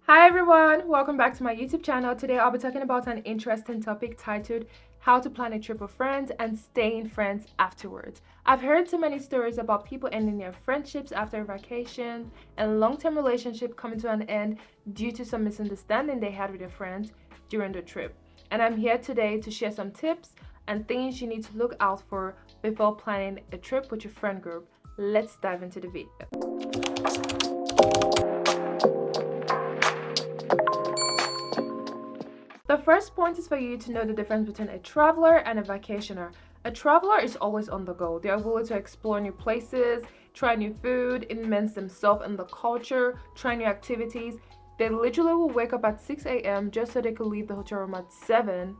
Hi everyone, welcome back to my YouTube channel. Today I'll be talking about an interesting topic titled how to plan a trip with friends and staying friends afterwards. I've heard so many stories about people ending their friendships after a vacation and long-term relationship coming to an end due to some misunderstanding they had with their friends during the trip. And I'm here today to share some tips and things you need to look out for before planning a trip with your friend group. Let's dive into the video. The first point is for you to know the difference between a traveler and a vacationer. A traveler is always on the go. They are willing to explore new places, try new food, immerse themselves in the culture, try new activities. They literally will wake up at 6 a.m. just so they could leave the hotel room at 7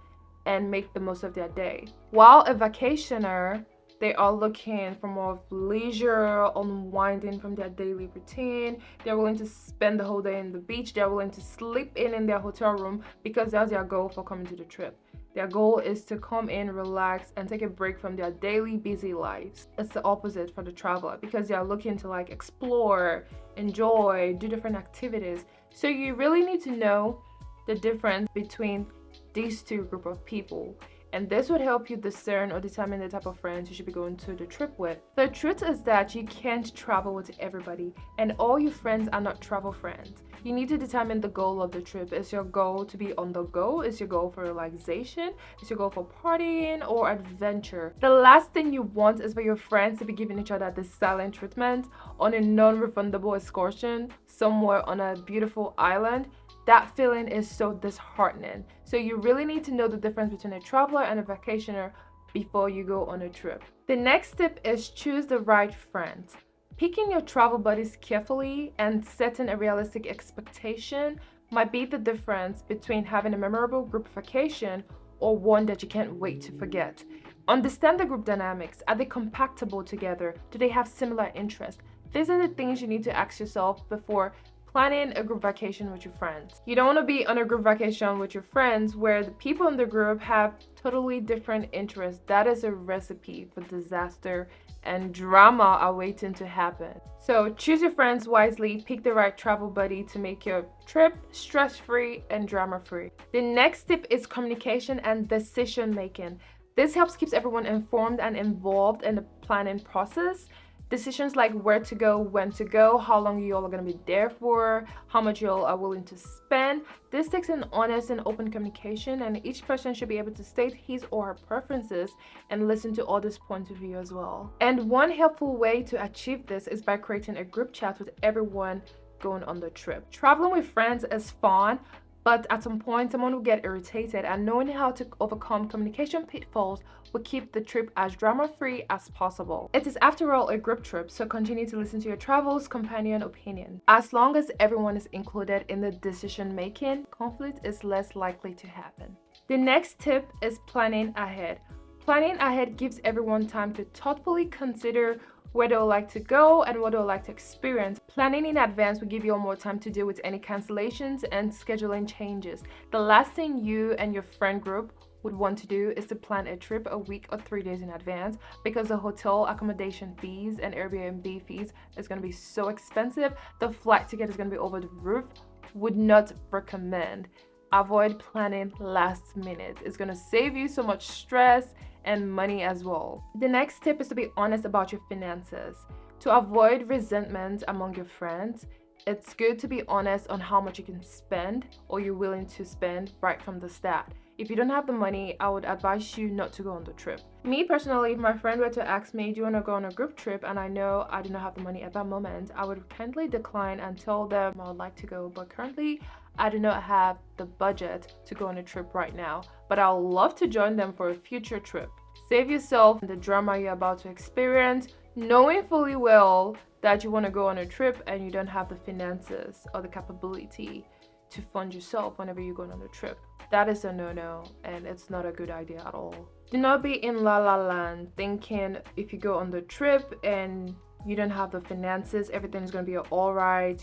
and make the most of their day. While a vacationer, they are looking for more of leisure, unwinding from their daily routine. They're willing to spend the whole day in the beach. They're willing to sleep in their hotel room because that's their goal for coming to the trip. Their goal is to come in, relax, and take a break from their daily busy lives. It's the opposite for the traveler because they are looking to explore, enjoy, do different activities. So you really need to know the difference between these two group of people. And this would help you discern or determine the type of friends you should be going to the trip with. The truth is that you can't travel with everybody, and all your friends are not travel friends. You need to determine the goal of the trip. Is your goal to be on the go? Is your goal for relaxation? Is your goal for partying or adventure? The last thing you want is for your friends to be giving each other this silent treatment on a non-refundable excursion somewhere on a beautiful island. That feeling is so disheartening. So you really need to know the difference between a traveler and a vacationer before you go on a trip. The next tip is choose the right friends. Picking your travel buddies carefully and setting a realistic expectation might be the difference between having a memorable group vacation or one that you can't wait to forget. Understand the group dynamics. Are they compatible together? Do they have similar interests? These are the things you need to ask yourself before planning a group vacation with your friends. You don't want to be on a group vacation with your friends where the people in the group have totally different interests. That is a recipe for disaster and drama are waiting to happen. So choose your friends wisely, pick the right travel buddy to make your trip stress-free and drama-free. The next tip is communication and decision making. This helps keep everyone informed and involved in the planning process. Decisions like where to go, when to go, how long you all are going to be there for, how much you all are willing to spend. This takes an honest and open communication, and each person should be able to state his or her preferences and listen to others' point of view as well. And one helpful way to achieve this is by creating a group chat with everyone going on the trip. Traveling with friends is fun, but at some point, someone will get irritated, and knowing how to overcome communication pitfalls will keep the trip as drama-free as possible. It is, after all, a group trip, so continue to listen to your travel's companion opinion. As long as everyone is included in the decision-making, conflict is less likely to happen. The next tip is planning ahead. Planning ahead gives everyone time to thoughtfully consider where they'll like to go and what they'll like to experience. Planning in advance will give you more time to deal with any cancellations and scheduling changes. The last thing you and your friend group would want to do is to plan a trip a week or 3 days in advance because the hotel accommodation fees and Airbnb fees is going to be so expensive. The flight ticket is going to be over the roof. Would not recommend. Avoid planning last minute. It's going to save you so much stress and money as well. The next tip is to be honest about your finances. To avoid resentment among your friends, it's good to be honest on how much you can spend or you're willing to spend right from the start. If you don't have the money, I would advise you not to go on the trip. Me personally, if my friend were to ask me, do you want to go on a group trip, and I know I do not have the money at that moment, I would kindly decline and tell them I would like to go, but currently I do not have the budget to go on a trip right now, but I'll love to join them for a future trip. Save yourself the drama you're about to experience, knowing fully well that you want to go on a trip and you don't have the finances or the capability to fund yourself whenever you're going on a trip. That is a no-no, and it's not a good idea at all. Do not be in la la land thinking if you go on the trip and you don't have the finances, everything's going to be all right,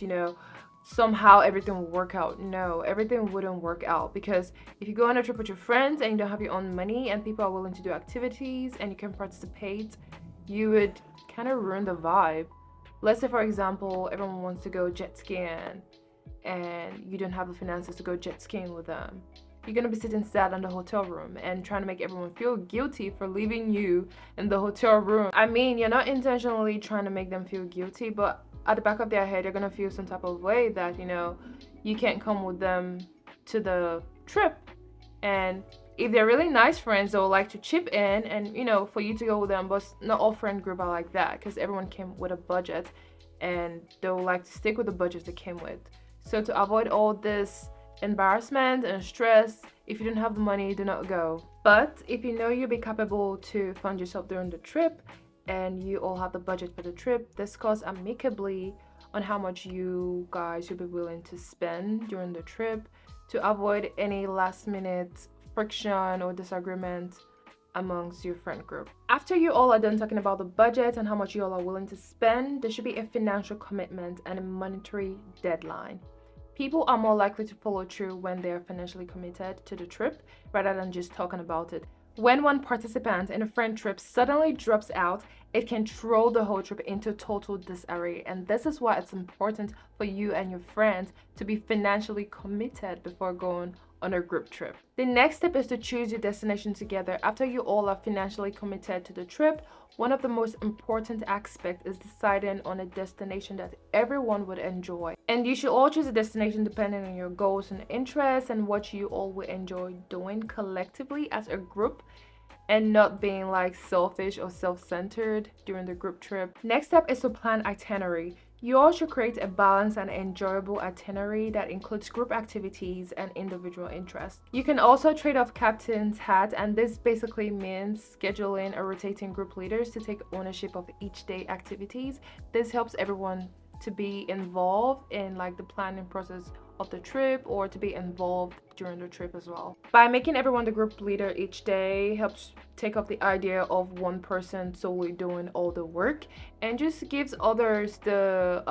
somehow everything will work out. No, everything wouldn't work out, because if you go on a trip with your friends and you don't have your own money and people are willing to do activities and you can participate, you would kind of ruin the vibe. Let's say, for example, everyone wants to go jet skiing and you don't have the finances to go jet skiing with them. You're gonna be sitting sad in the hotel room and trying to make everyone feel guilty for leaving you in the hotel room. I mean, you're not intentionally trying to make them feel guilty, but at the back of their head, they're gonna feel some type of way that, you can't come with them to the trip. And if they're really nice friends, they'll like to chip in and, for you to go with them. But not all friend group are like that, because everyone came with a budget and they'll like to stick with the budget they came with. So to avoid all this embarrassment and stress, if you don't have the money, do not go. But if you know you'll be capable to fund yourself during the trip and you all have the budget for the trip, discuss amicably on how much you guys will be willing to spend during the trip to avoid any last minute friction or disagreement amongst your friend group. After you all are done talking about the budget and how much you all are willing to spend, there should be a financial commitment and a monetary deadline. People are more likely to follow through when they are financially committed to the trip rather than just talking about it. When one participant in a friend trip suddenly drops out, it can throw the whole trip into total disarray, and this is why it's important for you and your friends to be financially committed before going on a group trip. The next step is to choose your destination together. After you all are financially committed to the trip, one of the most important aspects is deciding on a destination that everyone would enjoy. And you should all choose a destination depending on your goals and interests and what you all will enjoy doing collectively as a group, and not being like selfish or self-centered during the group trip. Next step is to plan itinerary. You all should create a balanced and enjoyable itinerary that includes group activities and individual interests. You can also trade off captain's hat, and this basically means scheduling or rotating group leaders to take ownership of each day activities. This helps everyone to be involved in like the planning process of the trip, or to be involved during the trip as well. By making everyone the group leader each day helps take off the idea of one person solely doing all the work, and just gives others the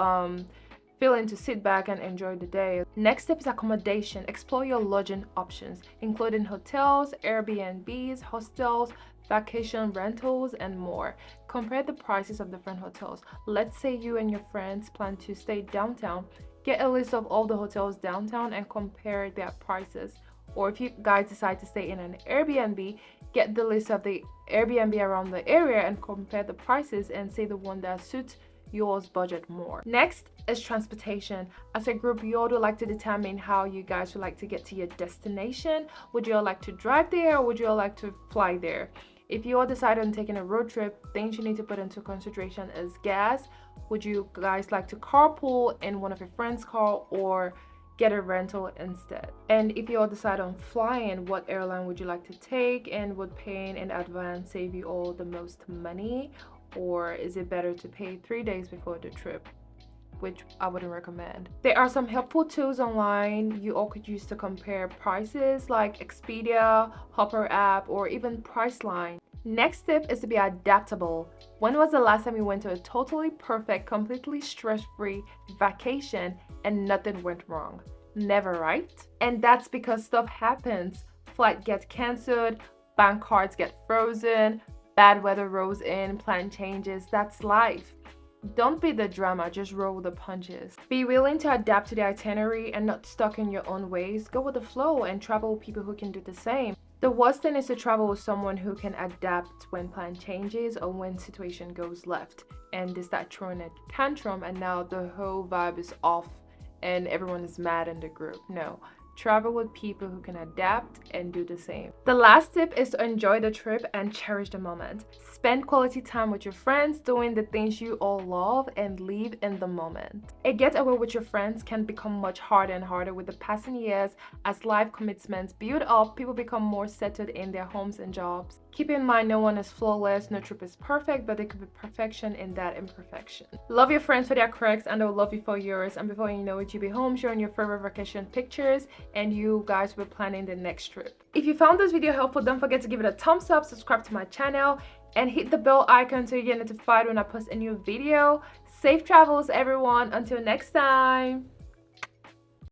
feeling to sit back and enjoy the day. Next step is accommodation. Explore your lodging options, including hotels, Airbnbs, hostels, vacation rentals, and more. Compare the prices of different hotels. Let's say you and your friends plan to stay downtown. Get a list of all the hotels downtown and compare their prices. Or if you guys decide to stay in an Airbnb, get the list of the Airbnb around the area and compare the prices and see the one that suits yours budget more. Next is transportation. As a group, you all would like to determine how you guys would like to get to your destination. Would you all like to drive there, or would you all like to fly there? If you all decide on taking a road trip, things you need to put into consideration is gas. Would you guys like to carpool in one of your friends' car, or get a rental instead? And if you all decide on flying, what airline would you like to take, and would paying in advance save you all the most money, or is it better to pay 3 days before the trip, which I wouldn't recommend? There are some helpful tools online you all could use to compare prices, like Expedia, Hopper app, or even Priceline. Next tip is to be adaptable. When was the last time you went to a totally perfect, completely stress-free vacation and nothing went wrong? Never, right? And that's because stuff happens. Flight gets canceled, bank cards get frozen, bad weather rolls in, plan changes. That's life. Don't be the drama, just roll the punches. Be willing to adapt to the itinerary and not stuck in your own ways. Go with the flow and travel with people who can do the same. The worst thing is to travel with someone who can adapt when plan changes or when situation goes left and they start throwing a tantrum, and now the whole vibe is off and everyone is mad in the group. No. Travel with people who can adapt and do the same. The last tip is to enjoy the trip and cherish the moment. Spend quality time with your friends doing the things you all love and live in the moment. A getaway with your friends can become much harder and harder with the passing years as life commitments build up, people become more settled in their homes and jobs. Keep in mind, no one is flawless, no trip is perfect, but there could be perfection in that imperfection. Love your friends for their quirks and they'll love you for yours, and before you know it, you'll be home sharing your favorite vacation pictures and you guys will be planning the next trip. If you found this video helpful, don't forget to give it a thumbs up, subscribe to my channel, and hit the bell icon so you get notified when I post a new video. Safe travels, everyone. Until next time.